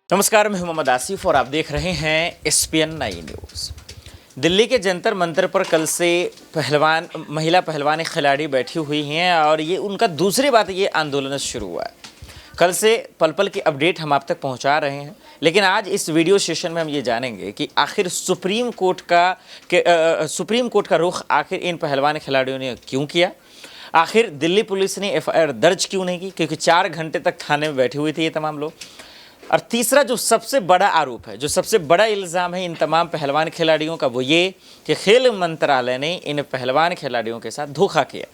नमस्कार, मैं मोहम्मद आसिफ और आप देख रहे हैं SPN 9 न्यूज़। दिल्ली के जंतर मंतर पर कल से महिला पहलवान खिलाड़ी बैठी हुई हैं और ये उनका दूसरी बात ये आंदोलन शुरू हुआ है। कल से पल पल की अपडेट हम आप तक पहुंचा रहे हैं, लेकिन आज इस वीडियो सेशन में हम ये जानेंगे कि आखिर सुप्रीम कोर्ट का रुख आखिर इन पहलवान खिलाड़ियों ने क्यों किया। आखिर दिल्ली पुलिस ने FIR दर्ज क्यों नहीं की, क्योंकि 4 घंटे तक थाने में बैठे हुए थे ये तमाम लोग। और तीसरा जो सबसे बड़ा आरोप है, जो सबसे बड़ा इल्ज़ाम है इन तमाम पहलवान खिलाड़ियों का, वो ये कि खेल मंत्रालय ने इन पहलवान खिलाड़ियों के साथ धोखा किया।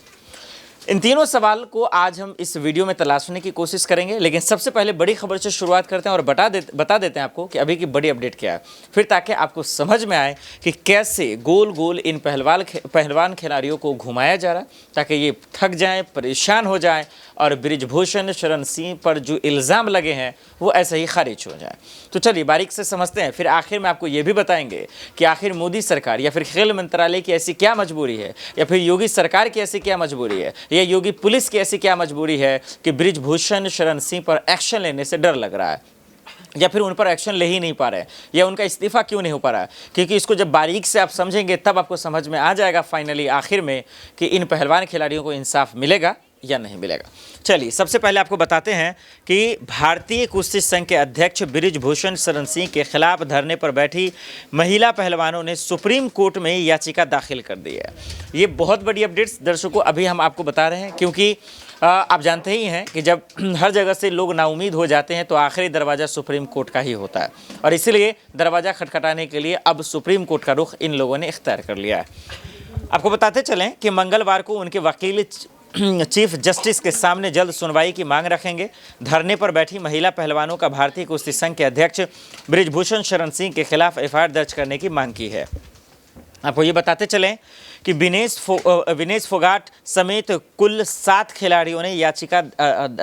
इन तीनों सवाल को आज हम इस वीडियो में तलाशने की कोशिश करेंगे, लेकिन सबसे पहले बड़ी खबर से शुरुआत करते हैं और बता देते हैं आपको कि अभी की बड़ी अपडेट क्या है, फिर ताकि आपको समझ में आए कि कैसे गोल गोल इन पहलवान खिलाड़ियों को घुमाया जा रहा है, ताकि ये थक जाएं, परेशान हो जाएं और बृजभूषण शरण सिंह पर जो इल्ज़ाम लगे हैं वो ऐसे ही खारिज हो जाए। तो चलिए बारीक से समझते हैं, फिर आखिर में आपको ये भी बताएंगे कि आखिर मोदी सरकार या फिर खेल मंत्रालय की ऐसी क्या मजबूरी है, या फिर योगी सरकार की ऐसी क्या मजबूरी है, या योगी पुलिस की ऐसी क्या मजबूरी है कि बृजभूषण शरण सिंह पर एक्शन लेने से डर लग रहा है, या फिर उन पर एक्शन ले ही नहीं पा रहे हैं, या उनका इस्तीफा क्यों नहीं हो पा रहा है। क्योंकि इसको जब बारीक से आप समझेंगे तब आपको समझ में आ जाएगा फाइनली आखिर में कि इन पहलवान खिलाड़ियों को इंसाफ मिलेगा या नहीं मिलेगा। चलिए सबसे पहले आपको बताते हैं कि भारतीय कुश्ती संघ के अध्यक्ष बृजभूषण शरण सिंह के खिलाफ धरने पर बैठी महिला पहलवानों ने सुप्रीम कोर्ट में याचिका दाखिल कर दी है। ये बहुत बड़ी अपडेट्स दर्शकों अभी हम आपको बता रहे हैं, क्योंकि आप जानते ही हैं कि जब हर जगह से लोग नाउमीद हो जाते हैं तो आखिरी दरवाज़ा सुप्रीम कोर्ट का ही होता है, और इसीलिए दरवाज़ा खटखटाने के लिए अब सुप्रीम कोर्ट का रुख इन लोगों ने इख्तियार कर लिया है। आपको बताते चलें कि मंगलवार को उनके वकील चीफ जस्टिस के सामने जल्द सुनवाई की मांग रखेंगे। धरने पर बैठी महिला पहलवानों का भारतीय कुश्ती संघ के अध्यक्ष बृजभूषण शरण सिंह के खिलाफ FIR दर्ज करने की मांग की है। आपको ये बताते चलें कि विनेश फोगाट समेत कुल 7 खिलाड़ियों ने याचिका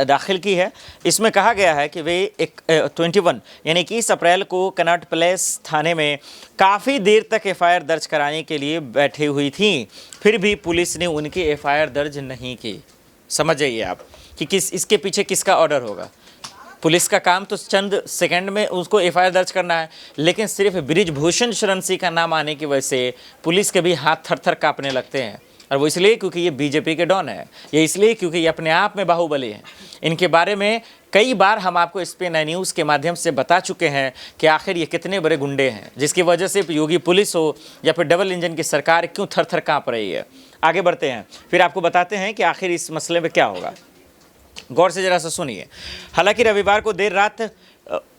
दाखिल की है। इसमें कहा गया है कि वे 21 यानी 21 अप्रैल को कनॉट प्लेस थाने में काफ़ी देर तक FIR दर्ज कराने के लिए बैठी हुई थी, फिर भी पुलिस ने उनकी FIR दर्ज नहीं की। समझ जाइए आप कि इसके पीछे किसका ऑर्डर होगा। पुलिस का काम तो चंद सेकंड में उसको FIR दर्ज करना है, लेकिन सिर्फ बृजभूषण शरण सिंह का नाम आने की वजह से पुलिस के भी हाथ थर थर कांपने लगते हैं। और वो इसलिए क्योंकि ये BJP के डॉन है, ये इसलिए क्योंकि ये अपने आप में बाहुबली हैं। इनके बारे में कई बार हम आपको SPN 9 न्यूज़ के माध्यम से बता चुके हैं कि आखिर ये कितने बड़े गुंडे हैं, जिसकी वजह से योगी पुलिस हो या फिर डबल इंजन की सरकार क्यों थर थर काँप रही है। आगे बढ़ते हैं, फिर आपको बताते हैं कि आखिर इस मसले में क्या होगा। गौर से जरा सा सुनिए। हालांकि रविवार को देर रात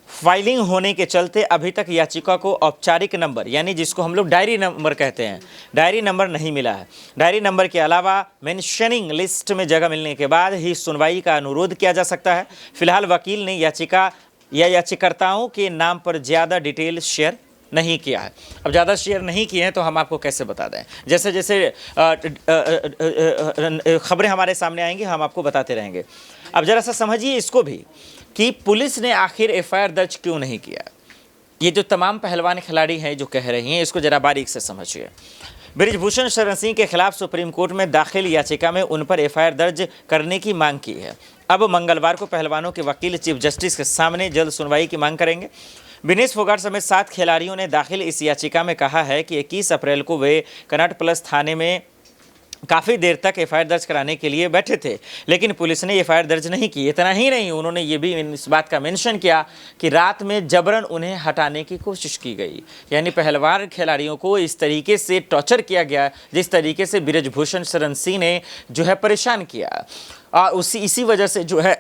फाइलिंग होने के चलते अभी तक याचिका को औपचारिक नंबर, यानी जिसको हम लोग डायरी नंबर कहते हैं, डायरी नंबर नहीं मिला है। डायरी नंबर के अलावा मेंशनिंग लिस्ट में जगह मिलने के बाद ही सुनवाई का अनुरोध किया जा सकता है। फिलहाल वकील ने याचिका या याचिकाकर्ताओं के नाम पर ज़्यादा डिटेल शेयर नहीं किया है। अब ज़्यादा शेयर नहीं किए हैं तो हम आपको कैसे बता दें, जैसे जैसे खबरें हमारे सामने आएंगी हम आपको बताते रहेंगे। अब ज़रा सा समझिए इसको भी कि पुलिस ने आखिर FIR दर्ज क्यों नहीं किया। ये जो तमाम पहलवान खिलाड़ी हैं जो कह रही हैं, इसको ज़रा बारीक से समझिए। बृजभूषण शरण सिंह के खिलाफ सुप्रीम कोर्ट में दाखिल याचिका में उन पर FIR दर्ज करने की मांग की है। अब मंगलवार को पहलवानों के वकील चीफ जस्टिस के सामने जल्द सुनवाई की मांग करेंगे। विनेश फोगाट समेत 7 खिलाड़ियों ने दाखिल इस याचिका में कहा है कि 21 अप्रैल को वे कनॉट प्लेस थाने में काफ़ी देर तक FIR दर्ज कराने के लिए बैठे थे, लेकिन पुलिस ने FIR दर्ज नहीं की। इतना ही नहीं, उन्होंने ये भी इस बात का मेंशन किया कि रात में जबरन उन्हें हटाने की कोशिश की गई, यानी पहलवान खिलाड़ियों को इस तरीके से टॉर्चर किया गया जिस तरीके से बृजभूषण शरण सिंह ने जो है परेशान किया। इसी वजह से जो है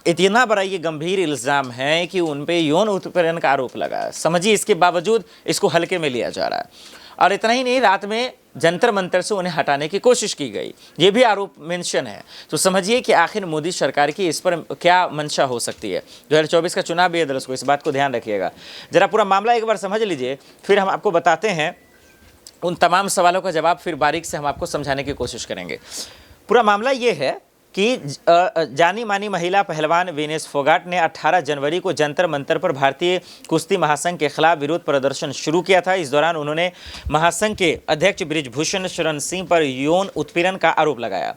इतना बड़ा ये गंभीर इल्ज़ाम है कि उन पे यौन उत्पीड़न का आरोप लगा है। समझिए, इसके बावजूद इसको हल्के में लिया जा रहा है। और इतना ही नहीं, रात में जंतर मंतर से उन्हें हटाने की कोशिश की गई, ये भी आरोप मेंशन है। तो समझिए कि आखिर मोदी सरकार की इस पर क्या मंशा हो सकती है। 2024 का चुनाव भी है दर्शकों, इस बात को ध्यान रखिएगा। ज़रा पूरा मामला एक बार समझ लीजिए, फिर हम आपको बताते हैं उन तमाम सवालों का जवाब, फिर बारीक से हम आपको समझाने की कोशिश करेंगे। पूरा मामला ये है कि जानी मानी महिला पहलवान विनेश फोगाट ने 18 जनवरी को जंतर मंतर पर भारतीय कुश्ती महासंघ के खिलाफ विरोध प्रदर्शन शुरू किया था। इस दौरान उन्होंने महासंघ के अध्यक्ष बृजभूषण शरण सिंह पर यौन उत्पीड़न का आरोप लगाया।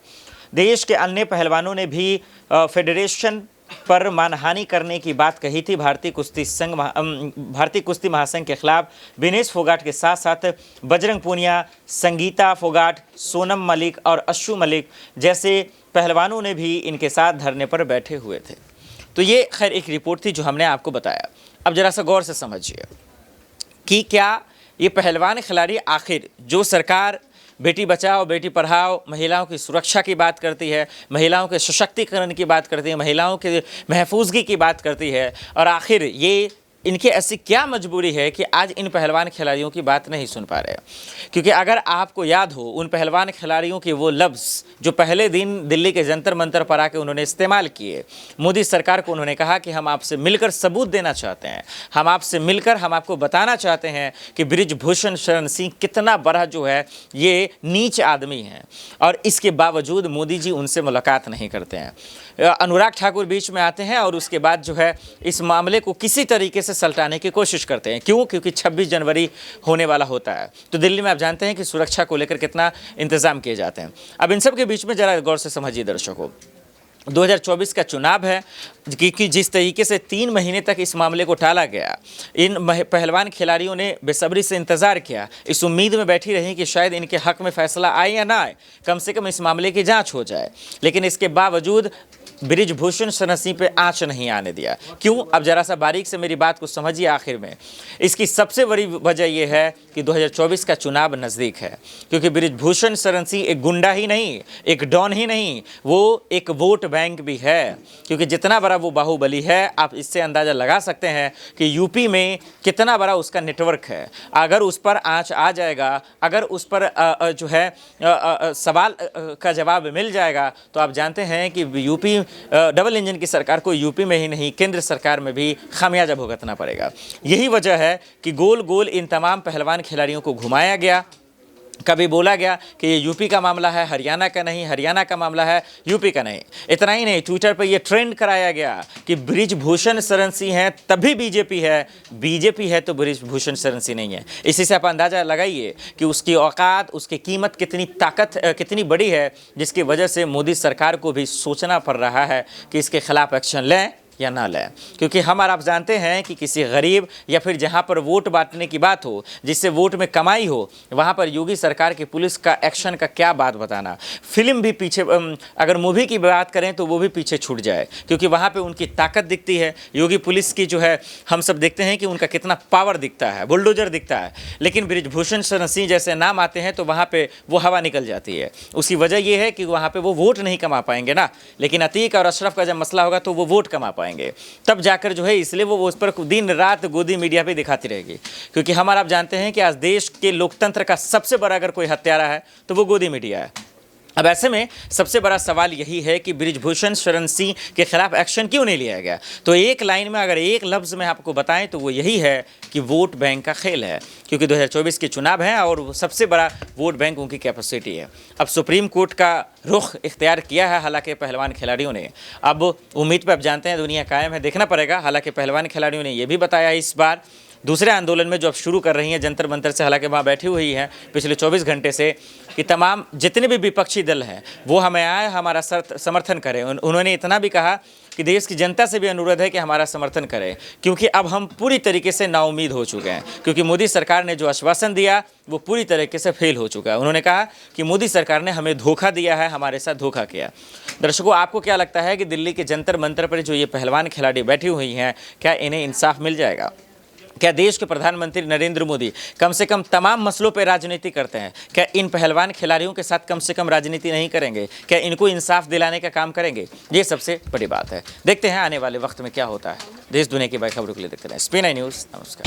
देश के अन्य पहलवानों ने भी फेडरेशन पर मानहानि करने की बात कही थी भारतीय कुश्ती महासंघ के खिलाफ विनेश फोगाट के साथ साथ बजरंग पूनिया, संगीता फोगाट, सोनम मलिक और अशु मलिक जैसे पहलवानों ने भी इनके साथ धरने पर बैठे हुए थे। तो ये खैर एक रिपोर्ट थी जो हमने आपको बताया। अब जरा सा गौर से समझिए कि क्या ये पहलवान खिलाड़ी आखिर जो सरकार बेटी बचाओ बेटी पढ़ाओ, महिलाओं की सुरक्षा की बात करती है, महिलाओं के सशक्तिकरण की बात करती है, महिलाओं के महफूजगी की बात करती है, और आखिर ये इनकी ऐसी क्या मजबूरी है कि आज इन पहलवान खिलाड़ियों की बात नहीं सुन पा रहे? क्योंकि अगर आपको याद हो उन पहलवान खिलाड़ियों के वो लफ्ज़ जो पहले दिन दिल्ली के जंतर मंतर पर आके उन्होंने इस्तेमाल किए, मोदी सरकार को उन्होंने कहा कि हम आपसे मिलकर सबूत देना चाहते हैं, हम आपसे मिलकर हम आपको बताना चाहते हैं कि बृजभूषण शरण सिंह कितना बड़ा जो है ये नीच आदमी है, और इसके बावजूद मोदी जी उनसे मुलाकात नहीं करते हैं। अनुराग ठाकुर बीच में आते हैं और उसके बाद जो है इस मामले को किसी तरीके से सलटाने की कोशिश करते हैं। क्यों? क्योंकि 26 जनवरी होने वाला होता है, तो दिल्ली में आप जानते हैं कि सुरक्षा को लेकर कितना इंतजाम किए जाते हैं। अब इन सब के बीच में जरा गौर से समझिए दर्शकों, 2024 का चुनाव है कि जिस तरीके से 3 महीने तक इस मामले को टाला गया, इन पहलवान खिलाड़ियों ने बेसब्री से इंतज़ार किया, इस उम्मीद में बैठी रही कि शायद इनके हक में फैसला आए या ना आए, कम से कम इस मामले की जांच हो जाए। लेकिन इसके बावजूद बृजभूषण शरण सिंह पे आंच नहीं आने दिया। क्यों? अब जरा सा बारीक से मेरी बात को समझिए। आखिर में इसकी सबसे बड़ी वजह यह है कि 2024 का चुनाव नज़दीक है, क्योंकि बृजभूषण शरण सिंह एक गुंडा ही नहीं, एक डॉन ही नहीं, वो एक वोट बैंक भी है। क्योंकि जितना बड़ा वो बाहुबली है, आप इससे अंदाज़ा लगा सकते हैं कि यूपी में कितना बड़ा उसका नेटवर्क है। अगर उस पर आंच आ जाएगा, अगर उस पर जो है सवाल का जवाब मिल जाएगा, तो आप जानते हैं कि यूपी डबल इंजन की सरकार को यूपी में ही नहीं केंद्र सरकार में भी खामियाजा भुगतना पड़ेगा। यही वजह है कि गोल गोल इन तमाम पहलवान खिलाड़ियों को घुमाया गया। कभी बोला गया कि ये यूपी का मामला है, हरियाणा का नहीं, हरियाणा का मामला है, यूपी का नहीं। इतना ही नहीं, ट्विटर पर ये ट्रेंड कराया गया कि बृजभूषण शरण सिंह है तभी बीजेपी है, बीजेपी है तो बृजभूषण शरण सिंह नहीं है। इसी से आप अंदाज़ा लगाइए कि उसकी औकात, उसकी कीमत कितनी कितनी बड़ी है, जिसकी वजह से मोदी सरकार को भी सोचना पड़ रहा है कि इसके खिलाफ एक्शन लें या ना लें। क्योंकि हम और आप जानते हैं कि किसी गरीब या फिर जहां पर वोट बांटने की बात हो, जिससे वोट में कमाई हो, वहां पर योगी सरकार की पुलिस का एक्शन का क्या बात बताना। फिल्म भी पीछे, अगर मूवी की बात करें तो वो भी पीछे छूट जाए, क्योंकि वहां पे उनकी ताकत दिखती है। योगी पुलिस की जो है हम सब देखते हैं कि उनका कितना पावर दिखता है, बुलडोजर दिखता है। लेकिन बृजभूषण शरण सिंह जैसे नाम आते हैं तो वहाँ पर वो हवा निकल जाती है। उसकी वजह यह है कि वहाँ पर वो वोट नहीं कमा पाएंगे ना, लेकिन अतीक और अशरफ का जब मसला होगा तो वो वोट कमा पाएंगे, तब जाकर जो है। इसलिए वो उस पर दिन रात गोदी मीडिया पे दिखाती रहेगी, क्योंकि हमारा आप जानते हैं कि आज देश के लोकतंत्र का सबसे बड़ा अगर कोई हत्यारा है तो वो गोदी मीडिया है। अब ऐसे में सबसे बड़ा सवाल यही है कि बृजभूषण शरण सिंह के खिलाफ एक्शन क्यों नहीं लिया गया। तो एक लाइन में अगर एक लफ्ज़ में आपको बताएं तो वो यही है कि वोट बैंक का खेल है, क्योंकि 2024 के चुनाव हैं और सबसे बड़ा वोट बैंक उनकी कैपेसिटी है। अब सुप्रीम कोर्ट का रुख इख्तियार किया है हालांकि पहलवान खिलाड़ियों ने। अब उम्मीद पर आप जानते हैं दुनिया कायम है, देखना पड़ेगा। हालांकि पहलवान खिलाड़ियों ने यह भी बताया इस बार दूसरे आंदोलन में जो अब शुरू कर रही हैं जंतर मंतर से, हालांकि वहाँ बैठी हुई हैं पिछले 24 घंटे से, कि तमाम जितने भी विपक्षी दल हैं वो हमें आए, हमारा समर्थन करें। उन्होंने इतना भी कहा कि देश की जनता से भी अनुरोध है कि हमारा समर्थन करें, क्योंकि अब हम पूरी तरीके से नाउमीद हो चुके हैं, क्योंकि मोदी सरकार ने जो आश्वासन दिया वो पूरी तरीके से फेल हो चुका है। उन्होंने कहा कि मोदी सरकार ने हमें धोखा दिया है, हमारे साथ धोखा किया। दर्शकों, आपको क्या लगता है कि दिल्ली के जंतर मंतर पर जो ये पहलवान खिलाड़ी बैठी हुई हैं, क्या इन्हें इंसाफ मिल जाएगा? क्या देश के प्रधानमंत्री नरेंद्र मोदी कम से कम तमाम मसलों पर राजनीति करते हैं? क्या इन पहलवान खिलाड़ियों के साथ कम से कम राजनीति नहीं करेंगे? क्या इनको इंसाफ दिलाने का काम करेंगे? ये सबसे बड़ी बात है। देखते हैं आने वाले वक्त में क्या होता है। देश दुनिया की बड़ी खबरों के लिए देखते रहें SPN न्यूज़। नमस्कार।